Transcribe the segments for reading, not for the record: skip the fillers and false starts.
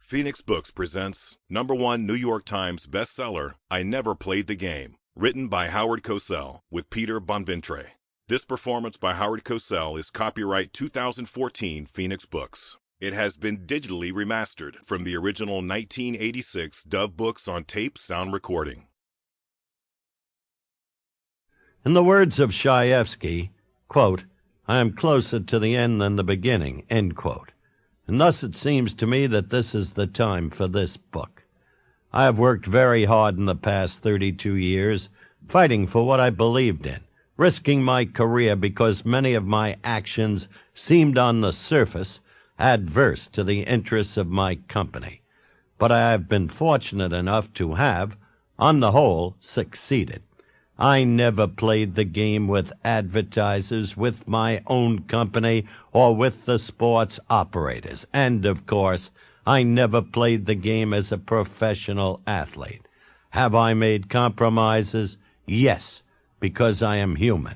Phoenix Books presents #1 New York Times bestseller, I Never Played the Game, written by Howard Cosell with Peter Bonventre. This performance by Howard Cosell is copyright 2014 Phoenix Books. It has been digitally remastered from the original 1986 Dove Books on tape sound recording. In the words of Shaevsky, quote, I am closer to the end than the beginning, end quote. And thus it seems to me that this is the time for this book. I have worked very hard in the past 32 years, fighting for what I believed in, risking my career because many of my actions seemed on the surface adverse to the interests of my company. But I have been fortunate enough to have, on the whole, succeeded. I never played the game with advertisers, with my own company, or with the sports operators. And, of course, I never played the game as a professional athlete. Have I made compromises? Yes, because I am human.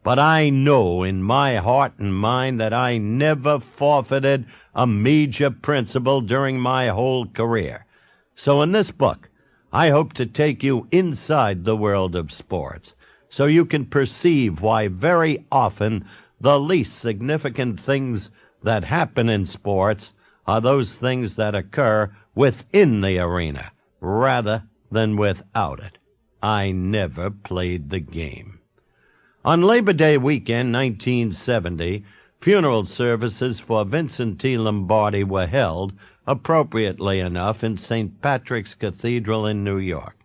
But I know in my heart and mind that I never forfeited a major principle during my whole career. So in this book, I hope to take you inside the world of sports so you can perceive why very often the least significant things that happen in sports are those things that occur within the arena rather than without it. I never played the game. On Labor Day weekend, 1970, funeral services for Vincent T. Lombardi were held, appropriately enough, in St. Patrick's Cathedral in New York.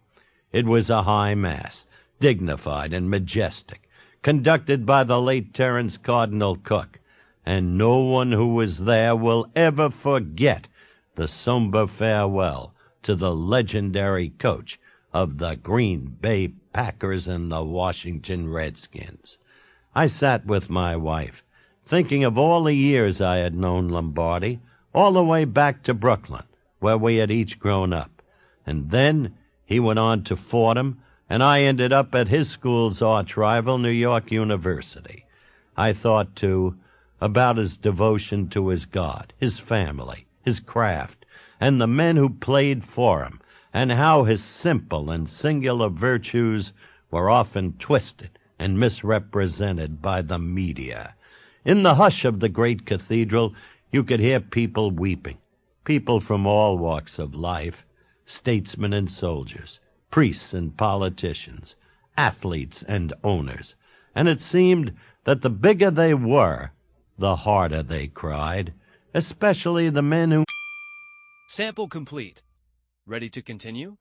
It was a high mass, dignified and majestic, conducted by the late Terence Cardinal Cook, and no one who was there will ever forget the somber farewell to the legendary coach of the Green Bay Packers and the Washington Redskins. I sat with my wife, thinking of all the years I had known Lombardi, all the way back to Brooklyn, where we had each grown up. And then he went on to Fordham, and I ended up at his school's arch rival, New York University. I thought, too, about his devotion to his God, his family, his craft, and the men who played for him, and how his simple and singular virtues were often twisted and misrepresented by the media. In the hush of the great cathedral, you could hear people weeping, people from all walks of life, statesmen and soldiers, priests and politicians, athletes and owners. And it seemed that the bigger they were, the harder they cried, especially the men who... Sample complete. Ready to continue?